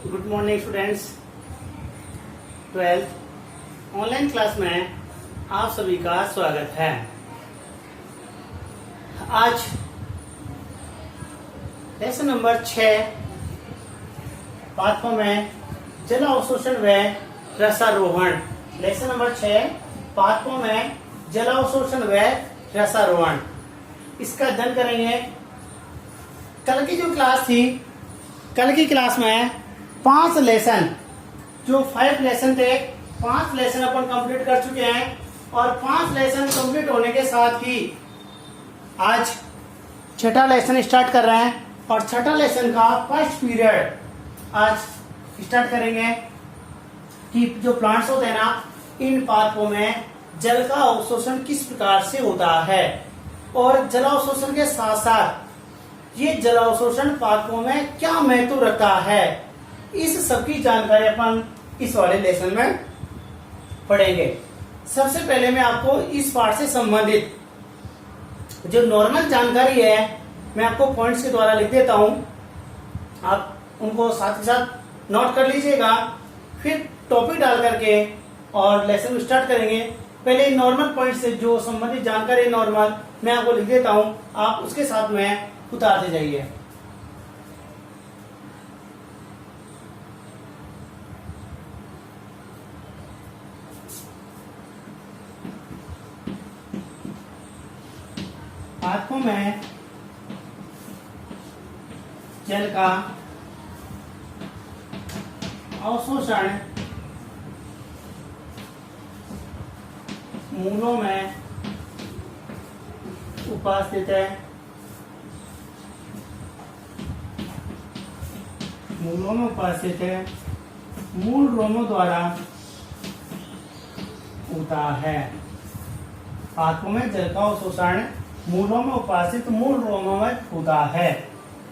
Good morning students. 12th online class में आप सभी का स्वागत है। आज लेसन नंबर 6 पाठ में जल अवशोषण व रसारोहण। लेसन नंबर 6 पाठों में जल अवशोषण व रसारोहण, इसका अध्ययन करेंगे। कल की जो क्लास थी, कल की क्लास में 5 लेसन, जो 5 लेसन थे, 5 लेसन अपन कंप्लीट कर चुके हैं। और 5 लेसन कंप्लीट होने के साथ ही आज 6ठा लेसन स्टार्ट कर रहे हैं। और 6ठा लेसन का फर्स्ट पीरियड आज स्टार्ट करेंगे कि जो प्लांट्स होते हैं ना, इन पात्रों में जल का अवशोषण किस प्रकार से होता है, और जल अवशोषण के साथ साथ ये जल अवशोषण पात्रों में क्या महत्व रखता है, इस सब की जानकारी अपन इस वाले लेसन में पढ़ेंगे। सबसे पहले मैं आपको इस पाठ से संबंधित जो नॉर्मल जानकारी है, मैं आपको पॉइंट्स के द्वारा लिख देता हूं, आप उनको साथ ही साथ नोट कर लीजिएगा। फिर टॉपिक डाल करके और लेसन स्टार्ट करेंगे। पहले नॉर्मल पॉइंट से जो संबंधित जानकारी नॉर्मल मैं आपको लिख देता हूं, आप उसके साथ में उतारते जाइए। पाठों में जल का अवशोषण मूलों में उपस्थित है। मूलों में उपस्थित है, मूल रोमों द्वारा होता है। पाठों में जल का अवशोषण मूलों में उपस्थित मूल रोमों में होता है।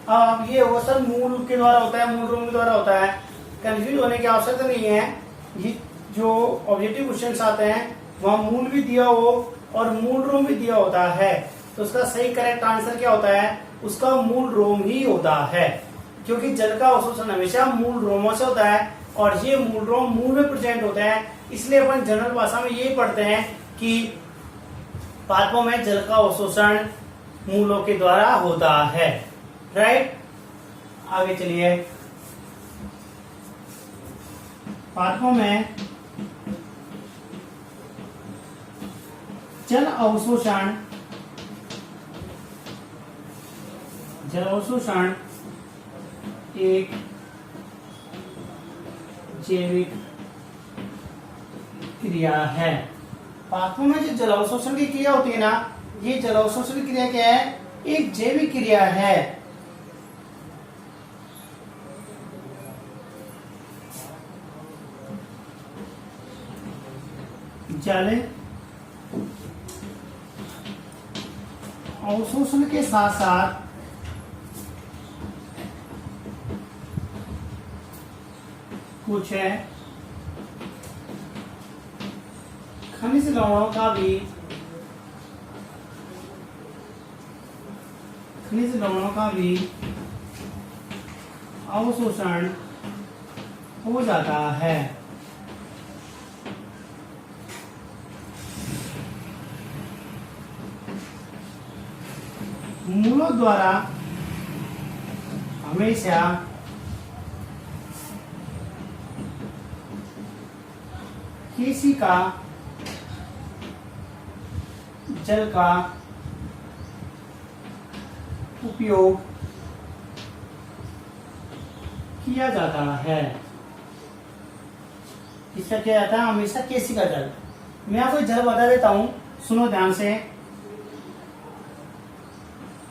अब ये वो सब मूल के द्वारा होता है, मूल रोम के द्वारा होता है, कंफ्यूज होने की आवश्यकता नहीं है। ये जो ऑब्जेक्टिव क्वेश्चंस आते हैं वहाँ मूल भी दिया हो और मूल रोम भी दिया होता है, तो उसका सही करेक्ट आंसर क्या होता है, उसका मूल रोम ही होता है। क्योंकि जल का अवशोषण हमेशा मूल रोमों से होता है और ये मूल रोम मूल में प्रेजेंट होते हैं। इसलिए अपन जनरल भाषा में ये पढ़ते हैं कि पादपों में जल का अवशोषण मूलों के द्वारा होता है। राइट, आगे चलिए। पादपों में जल अवशोषण एक जैविक क्रिया है। पादपों में जो जल अवशोषण की क्रिया होती है ना, ये जल अवशोषण की क्रिया क्या है, एक जैविक क्रिया है। जल अवशोषण के साथ साथ कुछ है खनिज लवणों का भी अवशोषण हो जाता है। मूलों द्वारा हमेशा केशिका जल का उपयोग किया जाता है। किसका किया जाता है, हमेशा केशिका जल। मैं आपको जल बता देता हूं, सुनो ध्यान से।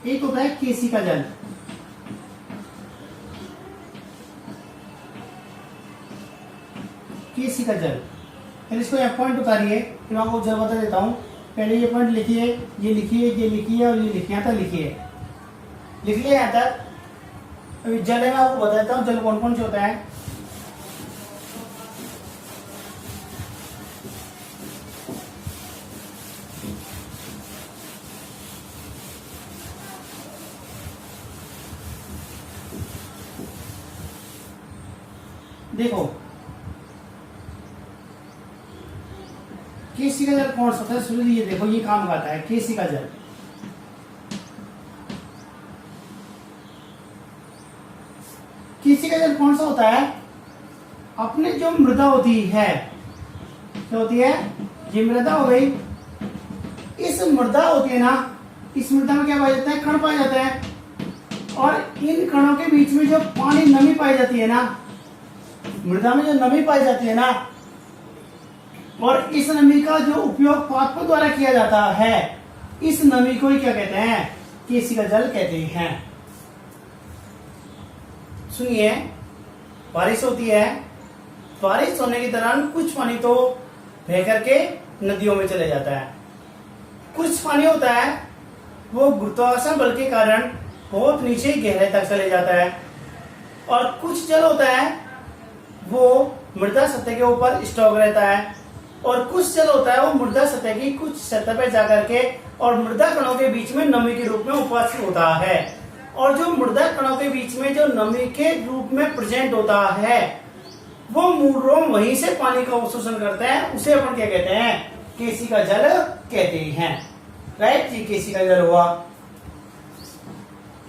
एक होता है केशिका जल, केशिका जल। फिर इसको एक पॉइंट उतारिए, फिर मैं आपको जल बता देता हूं। पहले ये पॉइंट लिखिए, ये लिखिए, ये लिखिए और ये लिखिए, यहाँ तक लिखिए, लिख लिया यहाँ तक। अभी जल है, मैं आपको बता देता हूँ जल कौन कौन से होता है। देखो केसी का जल कौन सा होता है, सुनो ये देखो ये काम करता है केसी का जल। केसी का जल कौन सा होता है, अपने जो मृदा होती है, क्या होती है, ये मृदा हो गई, इस मृदा होती है ना, इस मृदा में क्या पाया जाता है, कण पाए जाते हैं, और इन कणों के बीच में जो पानी नमी पाई जाती है ना, मृदा में जो नमी पाई जाती है ना, और इस नमी का जो उपयोग पादपों द्वारा किया जाता है, इस नमी को ही क्या कहते हैं, केसी का जल कहते हैं। सुनिए, बारिश होती है, बारिश होने के दौरान कुछ पानी तो बह करके नदियों में चले जाता है, कुछ पानी होता है वो गुरुत्वाकर्षण बल के कारण बहुत नीचे गहराई तक चले जाता है, और कुछ जल होता है वो मृदा सतह के ऊपर स्टॉक रहता है, और कुछ जल होता है वो मृदा सतह की कुछ सतह पर जाकर के और मृदा कणों के बीच में नमी के रूप में उपस्थित होता है, और जो मृदा कणों के बीच में जो नमी के रूप में प्रेजेंट होता है वो मूल रोम वहीं से पानी का अवशोषण करता है, उसे अपन क्या कहते हैं, केसी का जल कहते हैं। राइट, ये केसी का जल हुआ।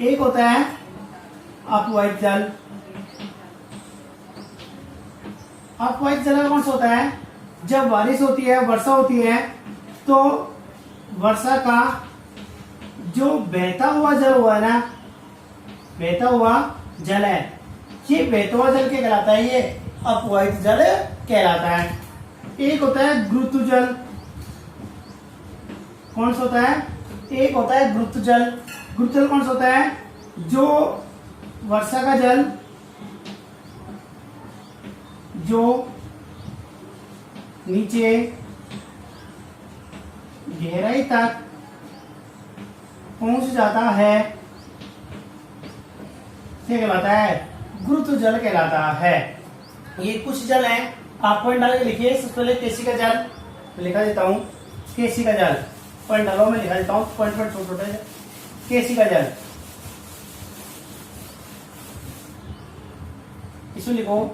एक होता है अपवाहित जल। अपवाहित जल कौन सा होता है, जब बारिश होती है, वर्षा होती है, तो वर्षा का जो बहता हुआ जल हुआ है ना, बहता हुआ जल है, ये बहता हुआ जल क्या कहलाता है, ये अपवाहित जल कहलाता है। एक होता है गुरुत्व जल। कौन सा होता है, एक होता है गुरुत्व जल। गुरुत्व जल कौन सा होता है, जो वर्षा का जल जो नीचे गहराई तक पहुंच जाता है, क्या कहलाता है, गुरुत्व जल कहलाता है। ये कुछ जल हैं, आप पॉइंट डाल के लिखिए। सबसे पहले केसी का जल लिखा देता हूं, केसी का जल पॉइंट डालो, मैं लिखा देता हूं, पॉइंट पॉइंट छोटे छोटे। केसी का जल, इसको लिखो,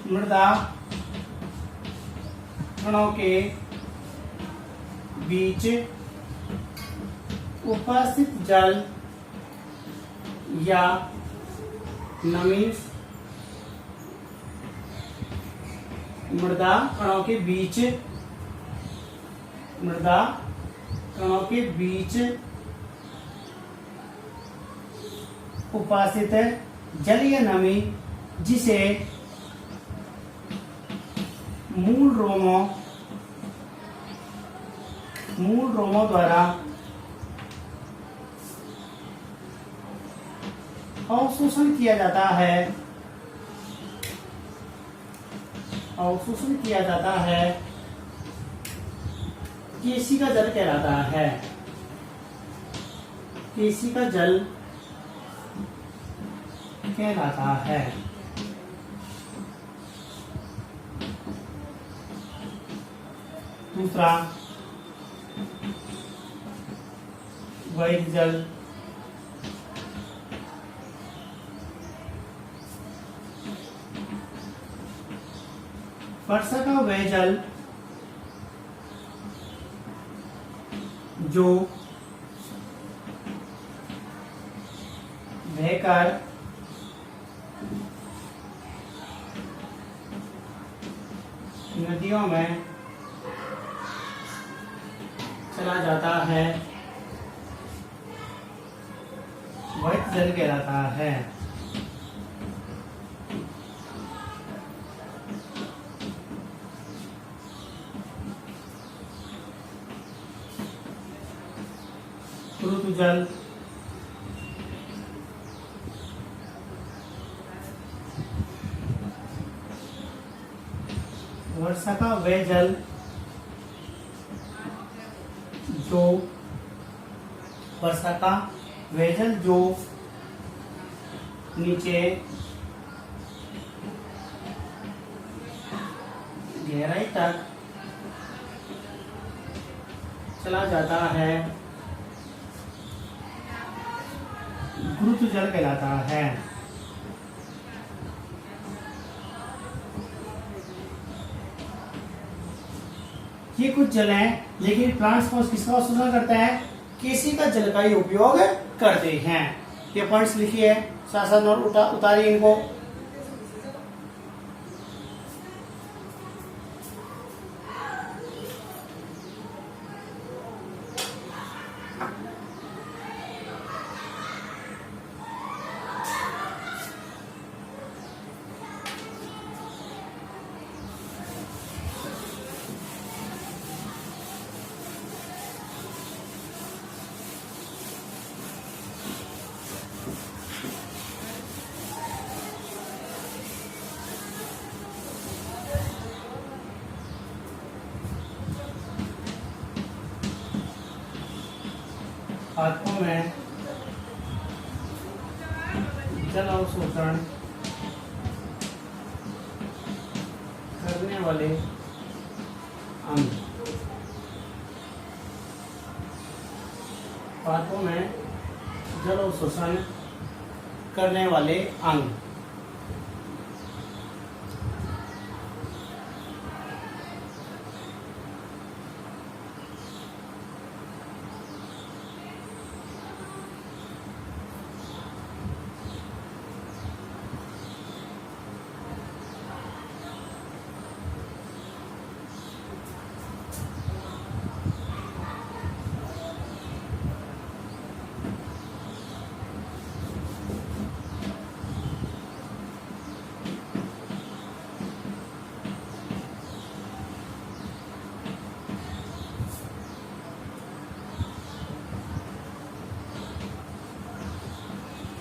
मृदा कणों के बीच उपस्थित जल या नमी, मृदा कणों के बीच, मृदा कणों के बीच उपस्थित जल या नमी जिसे मूल रोमों द्वारा अवशोषण किया जाता है, अवशोषण किया जाता है, केसी का जल कहलाता है। केसी का जल कहलाता है। दूसरा वैध जल। वर्षा का वह जल जो बहकर नदियों में चला जाता है, वह जल कहलाता है। ऋतु जल, वर्षा का वह जल जो, वर्षा का वह जल जो नीचे गहराई तक चला जाता है, गुरुत्व जल कहलाता है। ये कुछ जल हैं, लेकिन प्लांट्स को किसका अवशोषण करते हैं? किसी का जल का ही उपयोग करते हैं। ये पॉइंट्स लिखिए, साथ साथ नोट उतारिए इनको। हाथों में जल अवशोषण करने वाले अंग। हाथों में जल अवशोषण करने वाले अंग।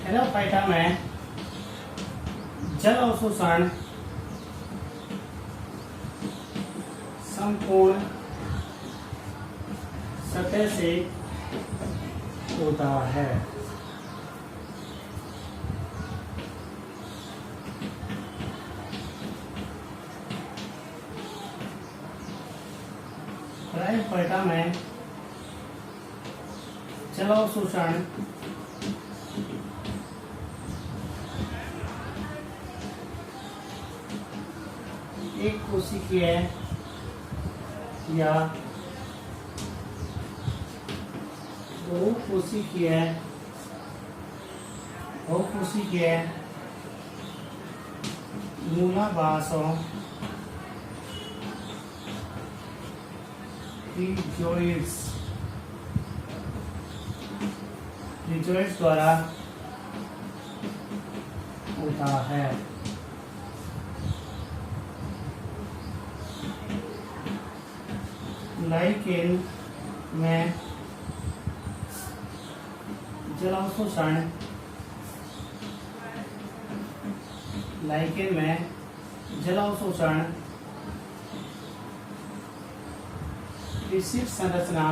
हेलोफाइटा में जल अवशोषण संपूर्ण सतह से होता है। ब्रायोफाइटा में जल अवशोषण एक कोशिकीय या बहुकोशिकीय मूलावासों रिजोइड्स द्वारा होता है। लाइकेन में जल अवशोषण विशिष्ट संरचना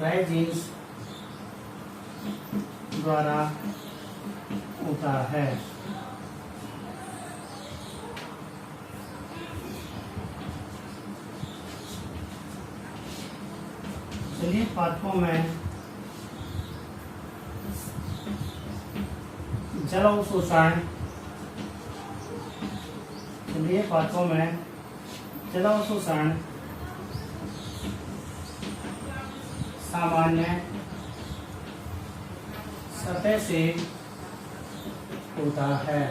राइजीन्स द्वारा होता है। चलिए पादपों में जल अवशोषण सामान्य सतह से होता है।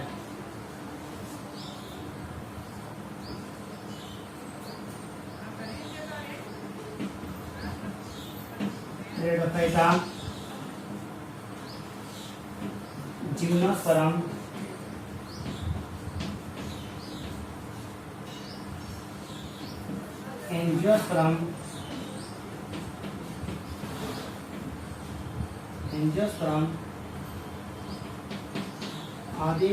जिम्नोस्पर्म एंजियोस्पर्म आदि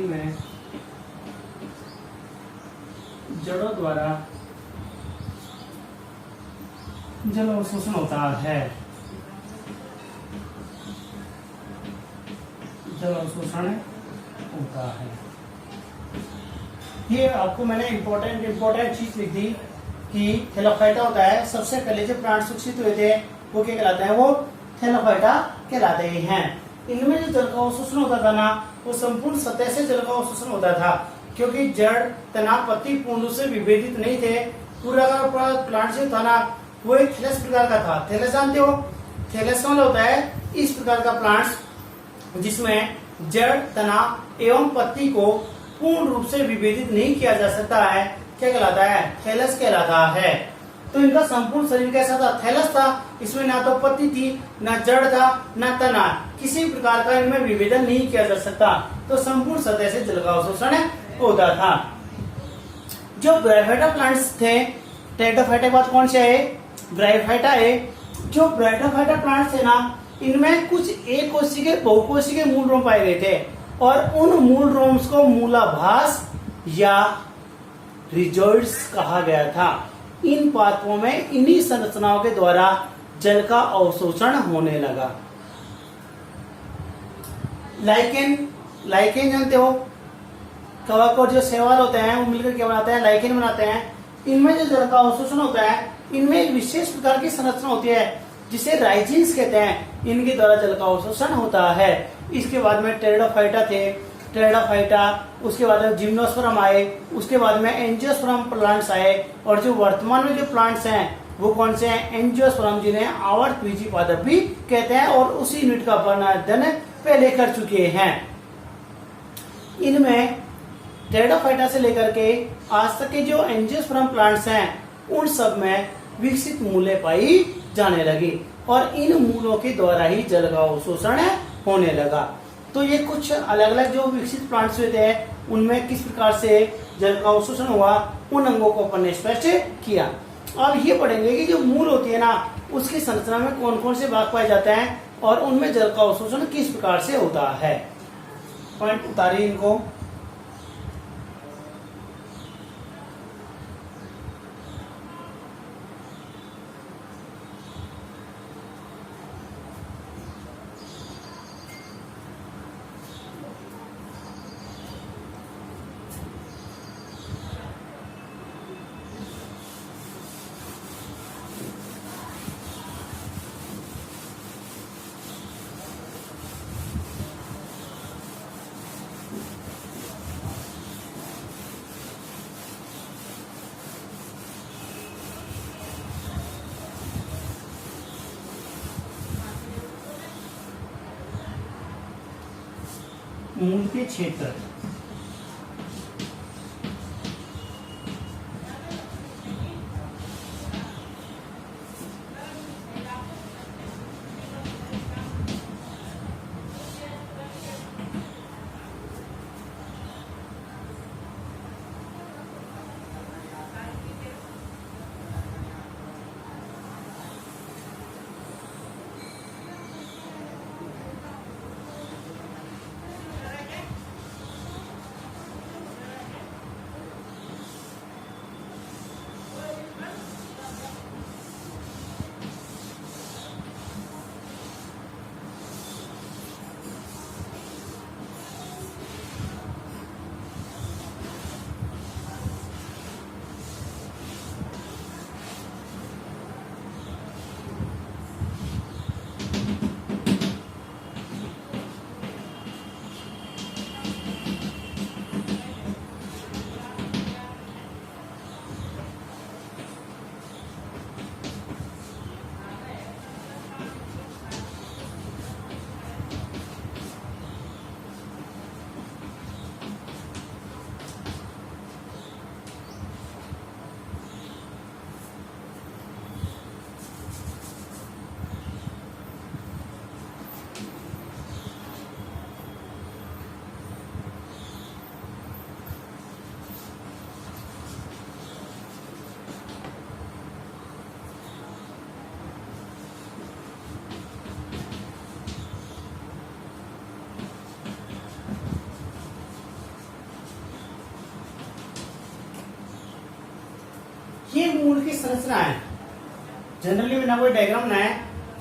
में जड़ों द्वारा जल अवशोषण होता है। ये आपको मैंने इम्पोर्टेंट चीज लिख दी कि थैलाफाइटा होता है। सबसे पहले जो प्लांट्स विकसित हुए थे वो क्या कहलाते हैं? वो थैलाफाइटा कहलाते हैं। इनमें जो जल का अवशोषण होता था ना, वो संपूर्ण सतह से जल का अवशोषण होता था, क्योंकि जड़ तनाव पत्ती पूर्ण रूप से विभेदित नहीं थे। पूरा का पूरा प्लांट जो था ना, वो एक थैलस प्रकार का था। थैलस जानते हो, थैलस का मतलब होता है इस प्रकार का प्लांट जिसमें जड़ तनाव एवं पत्ती को पूर्ण रूप से विभेदित नहीं किया जा सकता है, क्या कहलाता है? थैलस कहलाता है। तो इनका संपूर्ण शरीर कैसा था? थैलस था। इसमें ना तो पत्ती थी, ना जड़ था, ना तना, किसी प्रकार का इनमें विभेदन नहीं किया जा सकता। तो संपूर्ण सतह से जल का अवशोषण होता था। जो ब्रायोफाइटा प्लांट्स थे, टेरिडोफाइटा के बाद कौन सा है? ब्रायोफाइटा है। जो ब्रायोफाइटा प्लांट्स थे ना, इनमें कुछ एक कोशिकीय बहुकोशिकीय मूल रोम पाए गए थे, और उन मूल रोम्स को मूलाभास या रिजोइड्स कहा गया था। इन पादपों में इन्हीं संरचनाओं के द्वारा जल का अवशोषण होने लगा। लाइकेन, लाइकेन जानते हो, कवक और जो शैवाल होते हैं वो मिलकर क्या बनाते हैं? लाइकेन बनाते हैं। इनमें जो जल का अवशोषण होता है, इनमें एक विशेष प्रकार की संरचना होती है जिसे राइजिन्स कहते हैं। इनके द्वारा जल का अवशोषण होता है। इसके बाद में टेरिडोफाइटा थे, टेरिडोफाइटा, उसके बाद में जिम्नोस्पर्म आए, उसके बाद में एंजियोस्पर्म प्लांट्स आए, और जो वर्तमान में जो प्लांट्स हैं वो कौन से हैं? एंजियोस्पर्म, जिन्हें आवर्तबीजी पादप भी कहते हैं, और उसी यूनिट का अध्ययन पहले कर चुके हैं। इनमें टेरिडोफाइटा से लेकर के आज तक के जो एंजियोस्पर्म प्लांट्स हैं, उन सब में विकसित मूलें पाई जाने लगी, और इन मूलों के द्वारा ही जल का अवशोषण होने लगा। तो ये कुछ अलग अलग जो विकसित प्लांट्स हुए थे, उनमें किस प्रकार से जल का अवशोषण हुआ, उन अंगों को अपन ने स्पष्ट किया। अब ये पढ़ेंगे कि जो मूल होती है ना, उसकी संरचना में कौन कौन से भाग पाए जाते हैं, और उनमें जल का अवशोषण किस प्रकार से होता है। पॉइंट उतारिए इनको। मूल के क्षेत्र, ये मूल की संरचना है। जनरली बिना कोई डायग्राम बनाए,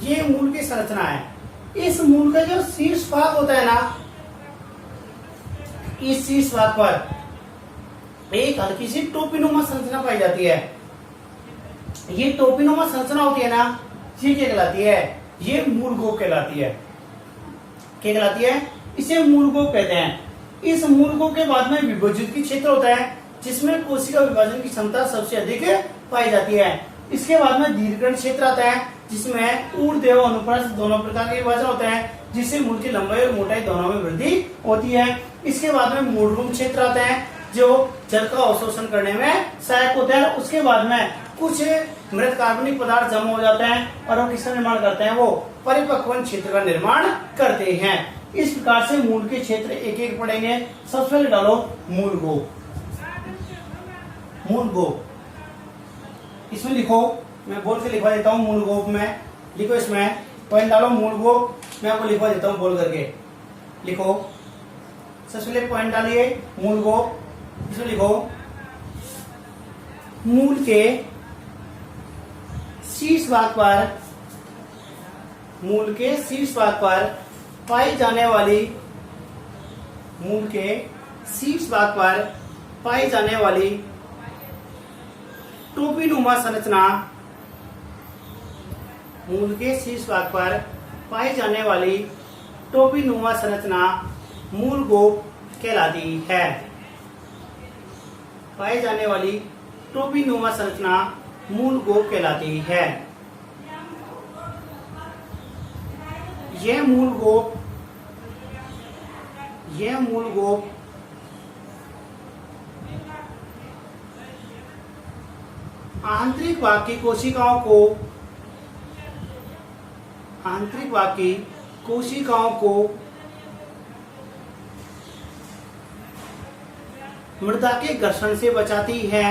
ये मूल की संरचना है। इस मूल का जो शीर्ष भाग होता है ना, इस शीर्ष भाग पर एक हल्की सी टोपीनुमा संरचना पाई जाती है। ये टोपीनुमा संरचना होती है ना, ये क्या कहलाती है? ये मूल गोप कहलाती है। क्या कहलाती है? इसे मूल गोप कहते हैं। इस मूल गोप के बाद में विभोज्योत क्षेत्र होता है जिसमें कोशिका विभाजन की क्षमता सबसे अधिक पाई जाती है। इसके बाद में दीर्घकण क्षेत्र आता है जिसमें ऊर्ध्व एवं अनुप्रस्थ दोनों प्रकार के विभाजन होते हैं जिससे मूल की लंबाई और मोटाई दोनों में वृद्धि होती है। इसके बाद में मूलरूम क्षेत्र आता है जो जल का अवशोषण करने में सहायक होता है। उसके बाद में कुछ मृत कार्बनिक पदार्थ जमा हो जाते हैं और वो किसका निर्माण करते हैं? वो परिपक्वन क्षेत्र का निर्माण करते हैं। इस प्रकार से मूल के क्षेत्र एक एक पढ़ेंगे। सबसे पहले डालो मूल गोप। मूल गोप इसमें लिखो, मैं बोल के लिखवा देता हूँ। मूल गोप में लिखो, इसमें पॉइंट डालो। मूल गोप मैं आपको लिखवा देता हूँ, बोल करके लिखो। सबसे पहले पॉइंट डालिए मूल गोप। इसमें लिखो मूल के शीर्ष भाग पर, मूल के शीर्ष भाग पर पाई जाने वाली, मूल के शीर्ष भाग पर पाई जाने वाली टोपीनुमा संरचना, मूल के शीर्ष भाग पर पाई जाने वाली टोपीनुमा संरचना मूल गोप कहलाती है। पाई जाने वाली टोपीनुमा संरचना मूल गोप कहलाती है। यह मूल गोप आंतरिक भाग की कोशिकाओं को मृदा के घर्षण से बचाती है।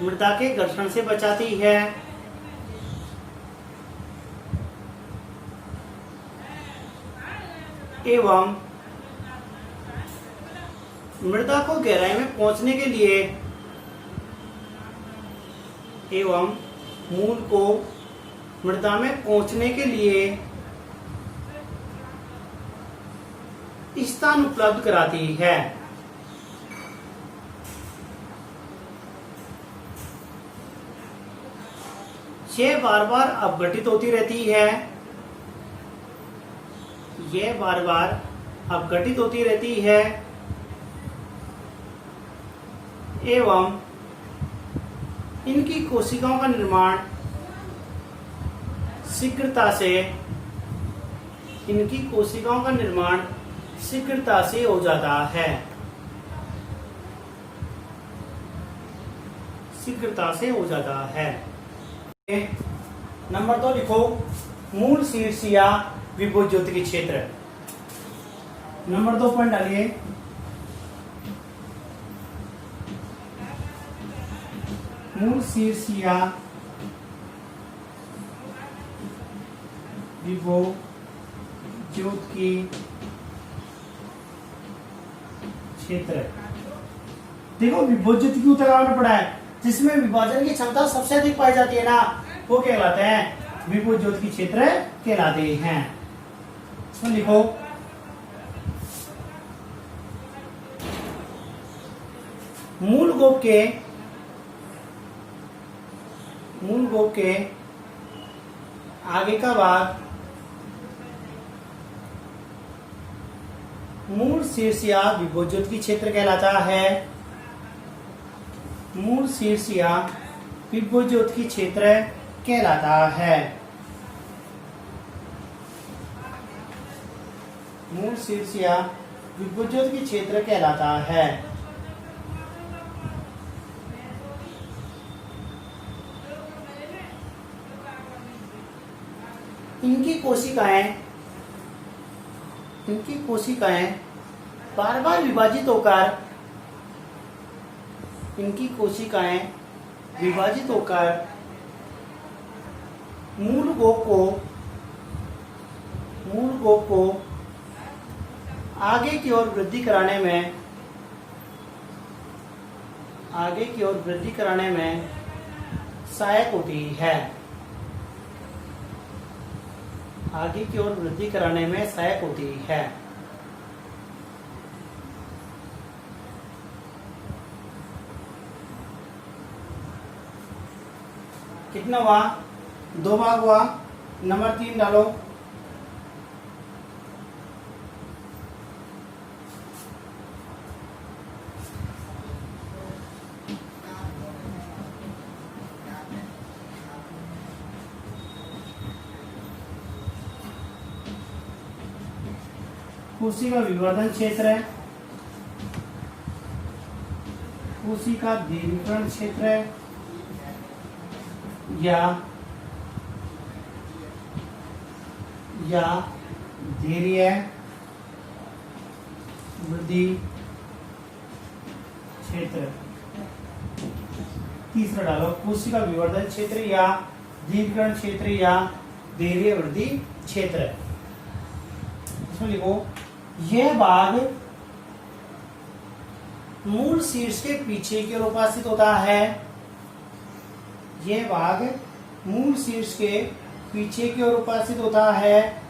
मृदा के घर्षण से बचाती है एवं मृदा को गहराई में पहुंचने के लिए, एवं मूल को मृदा में पहुंचने के लिए स्थान उपलब्ध कराती है। यह बार बार अपघटित होती रहती है। यह बार बार अपघटित होती रहती है एवं इनकी कोशिकाओं का निर्माण शीघ्रता से, इनकी कोशिकाओं का निर्माण शीघ्रता से हो जाता है। शीघ्रता से हो जाता है। नंबर 2 लिखो मूल शीर्ष या विभोज्योति क्षेत्र। नंबर 2 पॉइंट डालिए। मूल शीर्ष या विभोज्योति क्षेत्र। देखो विभोज्योति क्यों तक पड़ा है? जिसमें विभाजन की क्षमता सबसे अधिक पाई जाती है ना, वो कहलाते हैं विभोज्योति क्षेत्र कहलाते हैं। इसमें लिखो मूल गोप के आगे का भाग मूल शीर्ष या विभोज्योति क्षेत्र कहलाता है। मूल शीर्ष या विभोज्योति क्षेत्र कहलाता है। मूल शीर्ष या विभोज्योति क्षेत्र कहलाता है। इनकी कोशिकाएं बार बार विभाजित होकर, इनकी कोशिकाएं विभाजित होकर मूल गोप को आगे की ओर वृद्धि कराने में सहायक होती है। आगे की ओर वृद्धि कराने में सहायक होती है। कितना हुआ? 2 भाग हुआ। नंबर 3 डालो। कोशिका विवर्धन क्षेत्र है, कोशिका दीर्घीकरण क्षेत्र है, या धीर्य वृद्धि क्षेत्र। तीसरा डालो, कोशिका विवर्धन क्षेत्र या दीर्घीकरण क्षेत्र या धीर्य वृद्धि क्षेत्र। इसमें लिखो, यह भाग मूल शीर्ष के पीछे की ओर उपस्थित होता है। यह भाग मूल शीर्ष के पीछे की ओर उपस्थित होता है।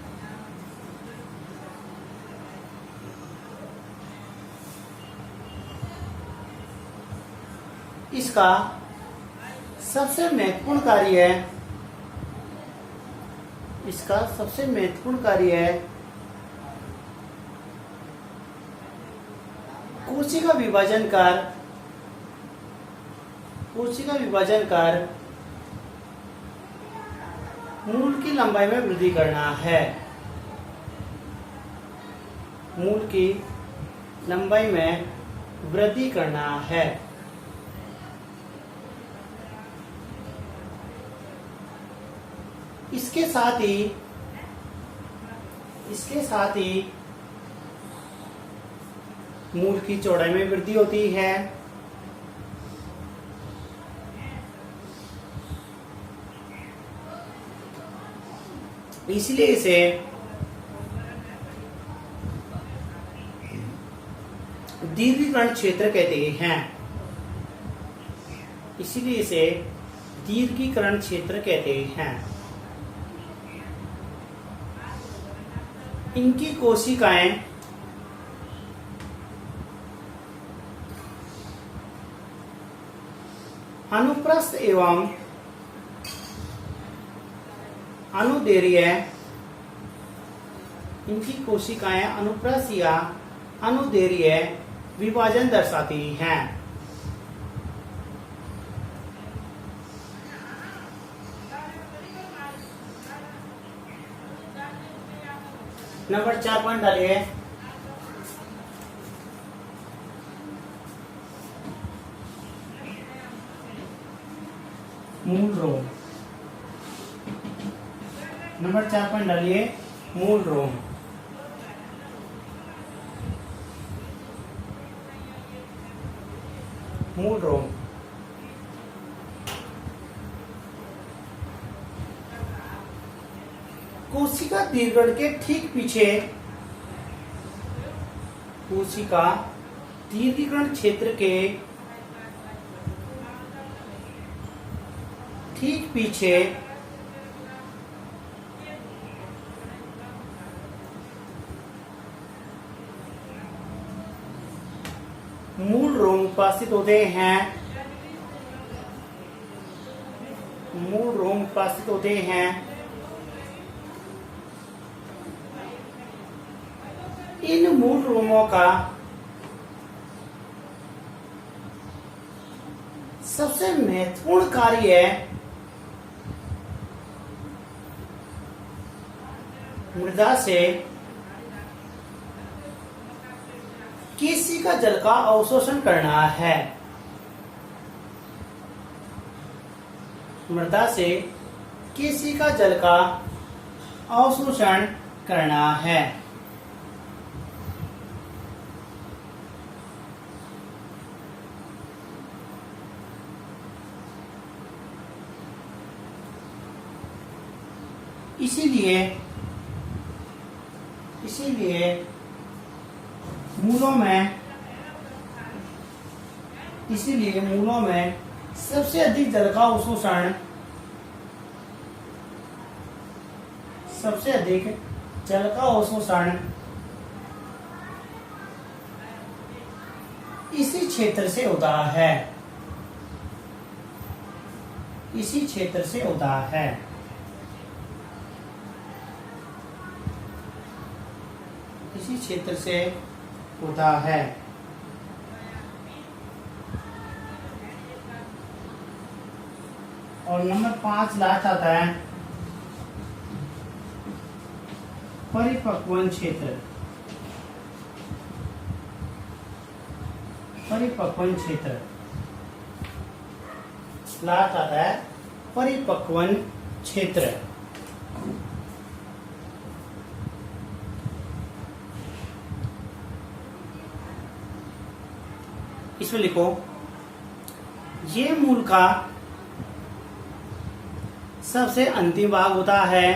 इसका सबसे महत्वपूर्ण कार्य है, कोशिका विभाजन कर मूल की लंबाई में वृद्धि करना है। मूल की लंबाई में वृद्धि करना है। इसके साथ ही मूल की चौड़ाई में वृद्धि होती है। इसलिए इसे दीर्घीकरण क्षेत्र कहते हैं। इनकी कोशिकाएं अनुप्रस्थ एवं अनुदैर्घ्य, इनकी कोशिकाएं अनुप्रस्थ या अनुदैर्घ्य विभाजन दर्शाती हैं। नंबर 4 पॉइंट डालिए। मूल रोम। नंबर 4 पॉइंट डालिए, मूल रोम। मूल रोम कोशिका दीर्घण के ठीक पीछे, कोशिका दीर्घीकरण क्षेत्र के ठीक पीछे मूल रोम उपस्थित होते हैं। मूल रोम उपस्थित होते हैं। इन मूल रोमों का सबसे महत्वपूर्ण कार्य है मृदा से केशिका जल का अवशोषण करना है। मृदा से केशिका जल का अवशोषण करना है। इसीलिए मूलों में सबसे अधिक जल का अवशोषण इसी क्षेत्र से होता है। इसी क्षेत्र से होता है। और नंबर 5 लास्ट आता है परिपक्वन क्षेत्र। परिपक्वन क्षेत्र लास्ट आता है परिपक्वन क्षेत्र। इसमें लिखो ये मूल का सबसे अंतिम भाग होता है।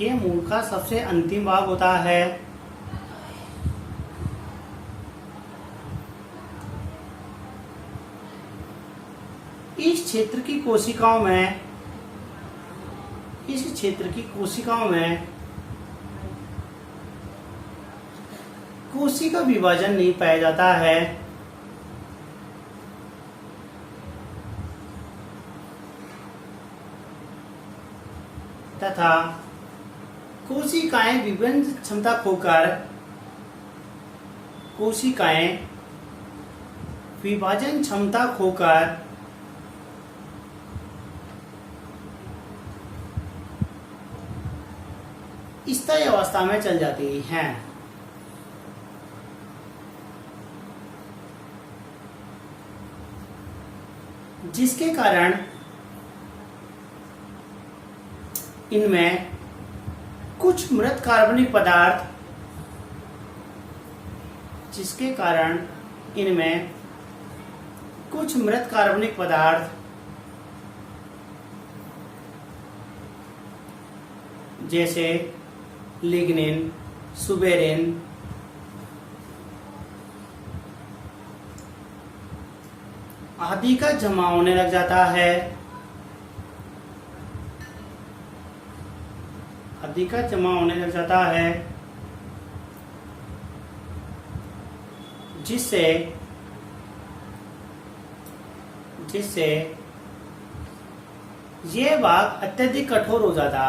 ये मूल का सबसे अंतिम भाग होता है। इस क्षेत्र की कोशिकाओं में कोशिका विभाजन नहीं पाया जाता है। तथा कोशिकाएं विभिन्न क्षमता खोकर विभाजन क्षमता खोकर स्थायी अवस्था में चल जाती हैं। जिसके कारण इनमें कुछ मृत कार्बनिक पदार्थ जैसे लिग्निन, सुबेरिन आदि का जमा होने लग जाता है। जिससे ये भाग अत्यधिक कठोर हो जाता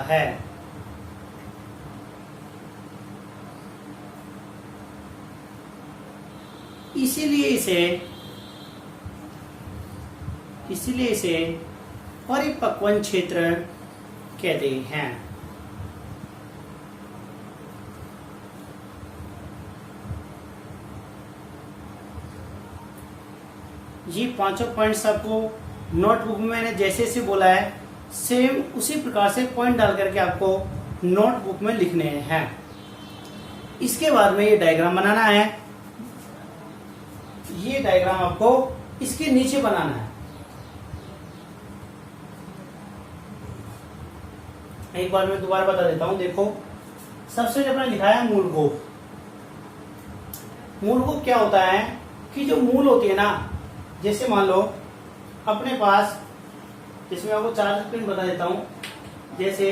है। इसीलिए इसे परिपक्वन क्षेत्र कहते हैं। ये पांचों पॉइंट्स आपको नोटबुक में मैंने जैसे बोला है सेम उसी प्रकार से पॉइंट डाल करके आपको नोटबुक में लिखने हैं। इसके बाद में ये डायग्राम बनाना है। ये डायग्राम आपको इसके नीचे बनाना है। एक बार मैं दोबारा बता देता हूं। देखो सबसे अपना लिखा है मूलकोप। मूलकोप क्या होता है कि जो मूल होती है ना, जैसे मान लो अपने पास, जिसमें आपको चार्जर पिन बता देता हूं। जैसे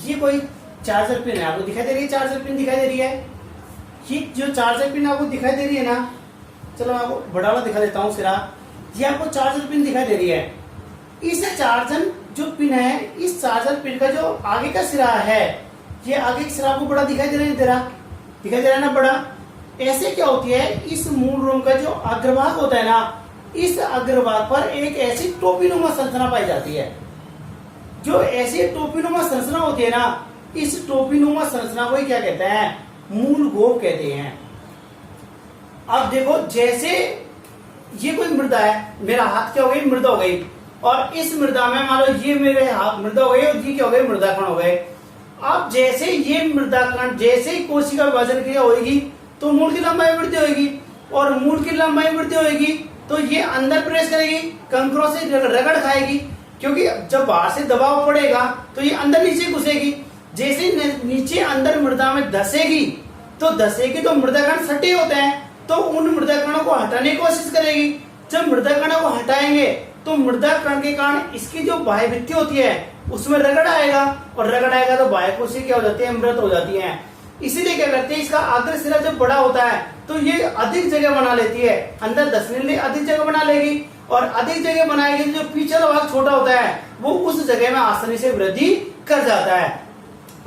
ये कोई चार्जर पिन है, आपको दिखाई दे रही है? चार्जर पिन दिखाई दे रही है। ये जो चार्जर पिन आपको दिखाई दे रही है ना, चलो मैं आपको बड़ा वाला दिखा देता हूँ सिरा। ये आपको चार्जर पिन दिखाई दे रही है। इस चार्जर जो पिन है, इस चार्जर पिन का जो आगे का सिरा है, ये आगे का सिरा आपको बड़ा दिखाई दे रहा है ना बड़ा। ऐसे क्या होती है, इस मूल रोम का जो अग्रभाग होता है ना, इस अग्रभाग पर एक ऐसी टोपीनुमा संरचना पाई जाती है। जो ऐसी टोपीनुमा संरचना होती है ना, इस टोपीनुमा संरचना को क्या कहते हैं? मूल गोप कहते हैं। अब देखो जैसे ये कोई मृदा है, मेरा हाथ क्या हो गई? मृदा हो गई। और इस मृदा में मान लो ये मेरे हाथ मृदा हो गई और ये क्या हो गए? मृदा कण हो गए। अब जैसे ये मृदा कण, जैसे ही कोशिका विभाजन क्रिया होगी तो मूल की लंबाई वृद्धि होगी, और मूल की लंबाई वृद्धि होगी तो ये अंदर प्रवेश करेगी, कंकरों से रगड़ खाएगी, क्योंकि जब बाहर से दबाव पड़ेगा तो ये अंदर नीचे घुसेगी। जैसे नीचे अंदर मृदा में धसेगी तो मृदा कण सटे होते हैं, तो उन मृदा कणों को हटाने की कोशिश करेगी। जब मृदा कणों को हटाएंगे तो मृदा कण के कारण इसकी जो बाह्य भित्ति होती है उसमें रगड़ आएगा, और रगड़ आएगा तो बाह्य कोशिका क्या हो जाती है? मृत हो जाती है। इसीलिए क्या करते हैं, इसका अग्र सिरा जब बड़ा होता है तो ये अधिक जगह बना लेती है, अंदर धंसने के लिए अधिक जगह बना लेगी, और अधिक जगह बनाएगी जो पिछला भाग छोटा होता है वो उस जगह में आसानी से वृद्धि कर जाता है।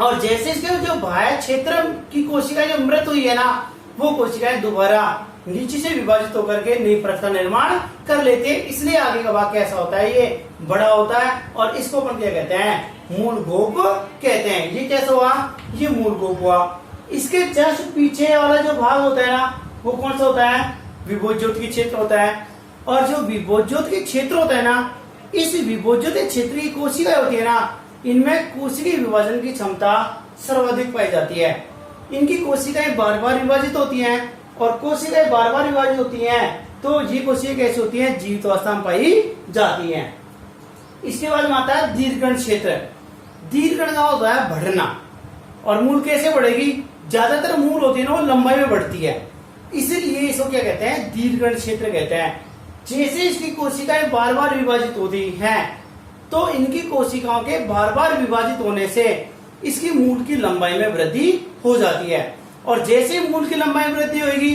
और जैसे इसके जो बाह्य क्षेत्र की कोशिकाएं जो मृत हुई है ना, वो कोशिकाएं दोबारा नीचे से विभाजित होकर के नई परत का निर्माण कर लेते हैं, इसलिए आगे का भाग कैसा होता है, ये बड़ा होता है, और इसको अपन क्या कहते हैं, मूल गोप कहते हैं। ये कैसा हुआ, ये मूल गोप हुआ। इसके जस्ट पीछे वाला जो भाग होता है ना, वो कौन सा होता है, विभोज्योत की क्षेत्र होता है। और जो विभोज्योत के क्षेत्र होता है ना, इस विभोज्योत क्षेत्र की कोशिकाएं होती है ना, इनमें कोशिकीय विभाजन की क्षमता सर्वाधिक पाई जाती है। इनकी कोशिकाएं बार बार विभाजित होती हैं, और कोशिकाएं बार बार विभाजित होती हैं तो ये कोशिकाएं कैसी होती हैं, जीवित अवस्था में पाई जाती हैं। इसके बाद में आता है दीर्घकण क्षेत्र। दीर्घकण का होता है बढ़ना, और मूल कैसे बढ़ेगी, ज्यादातर मूल होती है ना वो लंबाई में बढ़ती है, इसीलिए इसको क्या कहते हैं, दीर्घकण क्षेत्र कहते हैं। जैसे इसकी कोशिकाएं बार बार विभाजित होती हैं तो इनकी कोशिकाओं के बार बार विभाजित होने से इसकी मूल की लंबाई में वृद्धि हो जाती है, और जैसे मूल की लंबाई में वृद्धि होगी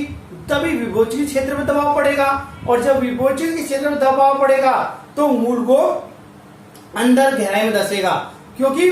तभी विभोज्य क्षेत्र में दबाव पड़ेगा, और जब विभोज्य के क्षेत्र में दबाव पड़ेगा तो मूल को अंदर गहराई में धसेगा, क्योंकि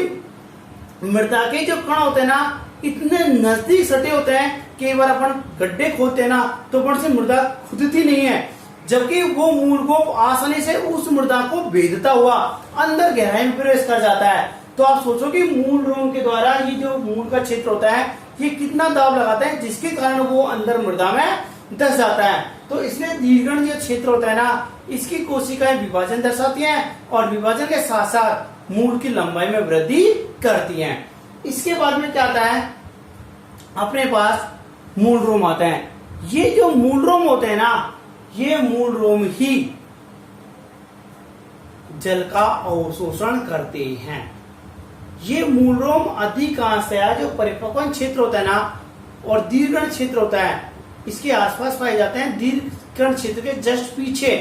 मृदा के जो कण होते हैं ना इतने नजदीक सटे होते हैं, कई बार अपन गड्ढे खोदते हैं ना तो अपन से मृदा खुदती नहीं है, जबकि वो मूल को आसानी से उस मृदा को भेदता हुआ अंदर गहराई में प्रवेश कर जाता है। तो आप सोचो कि मूल रोम के द्वारा ये जो मूल का क्षेत्र होता है ये कितना दाब लगाता है, जिसके कारण वो अंदर मृदा में धस जाता है। तो इसलिए दीर्घकण जो क्षेत्र होता है ना, इसकी कोशिकाएं विभाजन दर्शाती हैं, और विभाजन के साथ साथ मूल की लंबाई में वृद्धि करती हैं। इसके बाद में क्या आता है, अपने पास मूल रोम आता है। ये जो मूल रोम होते हैं ना, ये मूल रोम ही जल का अवशोषण करते हैं। ये मूल रोम अधिकांशतया जो परिपक्वन क्षेत्र होता है ना और दीर्घकण क्षेत्र होता है, इसके आसपास पाए जाते हैं। दीर्घकण क्षेत्र के जस्ट पीछे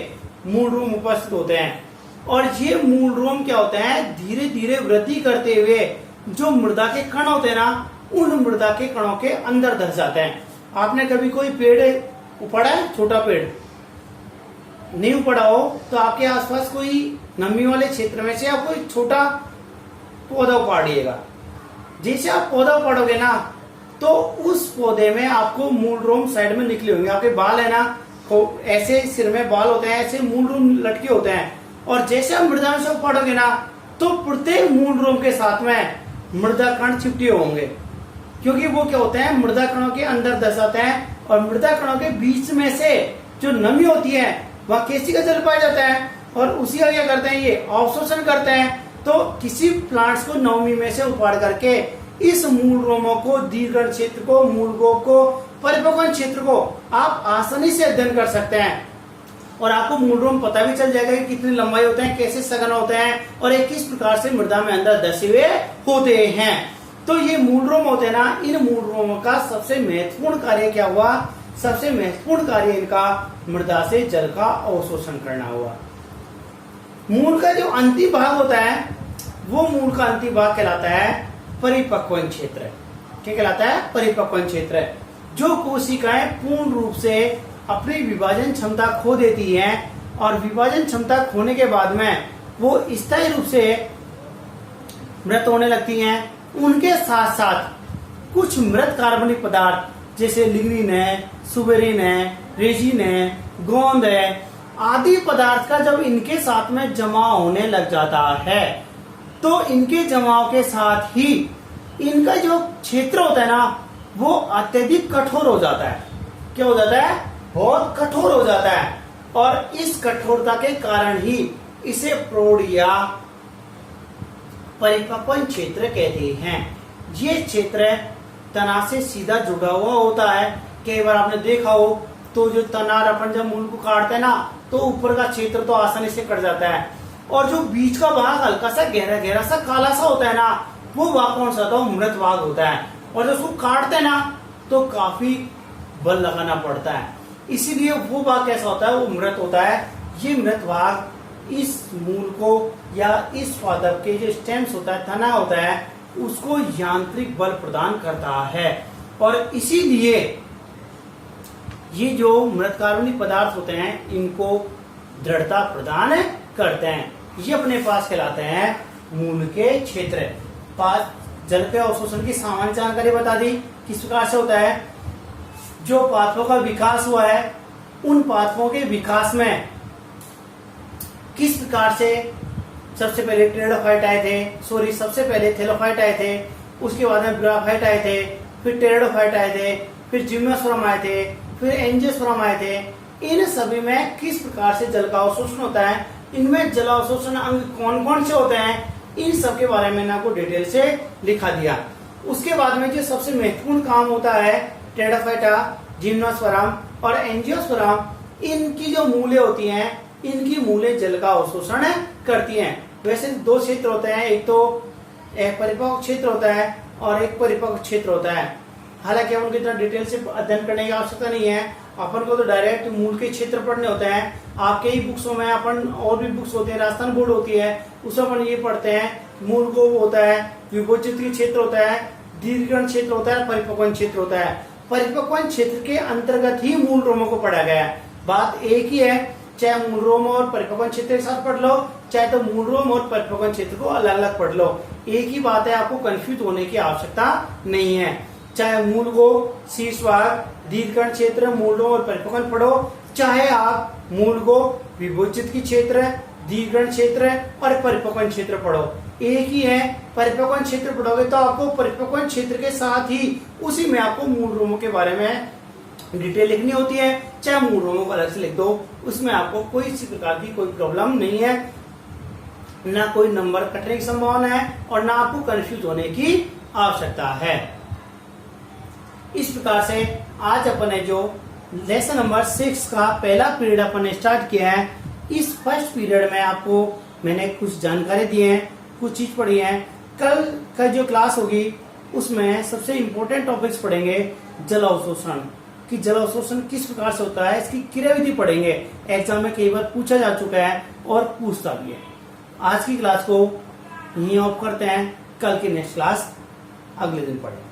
मूल रोम उपस्थित होते हैं, और ये मूल रोम क्या होते हैं, धीरे धीरे वृद्धि करते हुए जो मृदा के कण होते हैं ना, उन मृदा के कणों के अंदर धस जाते हैं। आपने कभी कोई पेड़ उपाड़ा है, छोटा पेड़ नहीं उपाड़ा हो तो आपके आसपास कोई नमी वाले क्षेत्र में से आप कोई छोटा पौधा उपाड़िएगा। जैसे आप पौधा उपाड़ोगे ना तो उस पौधे में आपको मूल रोम साइड में निकले होंगे। आपके बाल है ना, तो ऐसे सिर में बाल होते हैं, ऐसे मूल रोम लटके होते हैं, और जैसे आप मृदा में से उपाड़ोगे ना तो प्रत्येक मूल रोम के साथ में मृदा कण चिपटे होंगे, क्योंकि वो क्या होते हैं, मृदा कणों के अंदर धस जाते हैं, और मृदा कणों के बीच में से जो नमी होती है वह केशिका जल पाया जाता है, और उसी का क्या करते हैं, ये अवशोषण करते हैं। तो किसी प्लांट्स को नमी में से उपाड़ करके इस मूल रोमों को, दीर्घकण क्षेत्र को, मूल गोप को, परिपक्वन क्षेत्र को आप आसानी से अध्ययन कर सकते हैं, और आपको मूल रोम पता भी चल जाएगा कि कितनी लंबाई होते हैं, कैसे सघन होते हैं, और एक किस प्रकार से मृदा में अंदर धसे हुए होते हैं। तो ये मूल रोम होते हैं ना, इन मूल रोमों का सबसे महत्वपूर्ण कार्य क्या हुआ, सबसे महत्वपूर्ण कार्य इनका मृदा से जल का अवशोषण करना हुआ। मूल का जो अंतिम भाग होता है वो मूल का अंतिम भाग कहलाता है परिपक्वन क्षेत्र। क्या कहलाता है, परिपक्वन क्षेत्र। जो कोशिकाएं पूर्ण रूप से अपनी विभाजन क्षमता खो देती हैं, और विभाजन क्षमता खोने के बाद में वो स्थायी रूप से मृत होने लगती हैं, उनके साथ साथ कुछ मृत कार्बनिक पदार्थ जैसे लिग्निन है, सुबेरिन है, रेजिन है, गोंद है आदि पदार्थ का जब इनके साथ में जमा होने लग जाता है तो इनके जमाव के साथ ही इनका जो क्षेत्र होता है ना वो अत्यधिक कठोर हो जाता है। क्या हो जाता है, बहुत कठोर हो जाता है, और इस कठोरता के कारण ही इसे प्रौढ़ या परिपक्वन क्षेत्र कहते हैं। ये क्षेत्र तना से सीधा जुड़ा हुआ होता है। कई बार आपने देखा हो तो जो तनार अपन जब मूल को काटते हैं ना तो ऊपर का क्षेत्र तो आसानी से कट जाता है, और जो बीच का भाग हल्का सा गहरा गहरा सा काला सा होता है ना, वो भाग कौन सा होता है, मृत भाग होता है, और जब उसको काटते हैं ना तो काफी बल लगाना पड़ता है, इसीलिए वो भाग कैसा होता है, वो मृत होता है। ये मृत भाग इस मूल को या इस पादप के जो स्टेम्स होता है, तना होता है, उसको यांत्रिक बल प्रदान करता है। और इसीलिए ये जो मृत कार्बनिक पदार्थ होते हैं इनको दृढ़ता प्रदान करते हैं। ये अपने पास कहलाते हैं मूल के क्षेत्र। जल के अवशोषण की सामान्य जानकारी बता दी, किस प्रकार से होता है। जो पाथपों का विकास हुआ है उन पाथपों के विकास में किस प्रकार से सबसे पहले टेरिडोफाइट आए थे, सबसे पहले थैलोफाइट आए थे, उसके बाद में ब्राफाइट आए थे, फिर टेरिडोफाइट आए थे, फिर जिम्नोस्पर्म आए थे, फिर एंजियोस्पर्म आए थे। इन सभी में किस प्रकार से जल का अवशोषण होता है, इनमें जल अवशोषण अंग कौन कौन से होते हैं, इन सब के बारे में मैंने आपको डिटेल से लिखा दिया। उसके बाद में जो सबसे महत्वपूर्ण काम होता है टेरिडोफाइटा, जिम्नोस्पर्म और एंजियोस्पर्म, इनकी जो मूलें होती हैं इनकी मूलें जल का अवशोषण करती हैं। वैसे दो क्षेत्र होते हैं, एक तो एक परिपक्व क्षेत्र होता है और एक परिपक्व क्षेत्र होता है। हालांकि हम उनकी इतना डिटेल से अध्ययन करने की आवश्यकता नहीं है, अपन को तो डायरेक्ट मूल के क्षेत्र पढ़ने होते हैं। आपके ही बुक्सों में अपन और भी बुक्स होती है, राजस्थान बोर्ड होती है, उसमें अपन ये पढ़ते हैं मूल को होता है, विभोजित क्षेत्र होता है, दीर्घकण क्षेत्र होता है, परिपक्वन क्षेत्र होता है। परिपक्वन क्षेत्र के अंतर्गत ही मूल रोमों को पढ़ा गया है। बात एक ही है, चाहे मूल रोम और परिपक्वन क्षेत्र के साथ पढ़ लो, चाहे तो मूल रोम और परिपक्वन क्षेत्र को अलग अलग पढ़ लो, एक ही बात है, आपको कंफ्यूज होने की आवश्यकता नहीं है। चाहे मूल को शीर्ष भाग, दीर्घकण क्षेत्र, मूल रोम और परिपक्वन पढ़ो, चाहे आप मूल को विभोजित की क्षेत्र, दीर्घकण क्षेत्र और परिपक्वन क्षेत्र पढ़ो, एक ही है। परिपक्वन क्षेत्र पढ़ोगे तो आपको परिपक्वन क्षेत्र के साथ ही उसी में आपको मूल रोमों के बारे में डिटेल लिखनी होती है, चाहे मूल रोमों को अलग से लिख दो, उसमें आपको कोई इसी प्रकार की कोई प्रॉब्लम नहीं है, ना कोई नंबर कटने की संभावना है और ना आपको कंफ्यूज होने की आवश्यकता है। इस प्रकार से आज अपन ने जो लेसन नंबर 6 का पहला पीरियड अपन ने स्टार्ट किया है। इस फर्स्ट पीरियड में आपको मैंने कुछ जानकारी दी है, कुछ चीज पढ़ी है। कल का जो क्लास होगी उसमें सबसे इम्पोर्टेंट टॉपिक्स पढ़ेंगे जल अवशोषण, कि जल अवशोषण किस प्रकार से होता है, इसकी क्रियाविधि पढ़ेंगे। एग्जाम में कई बार पूछा जा चुका है और पूछता भी है। आज की क्लास को यहीं ऑफ करते हैं, कल की नेक्स्ट क्लास अगले दिन पढ़ेंगे।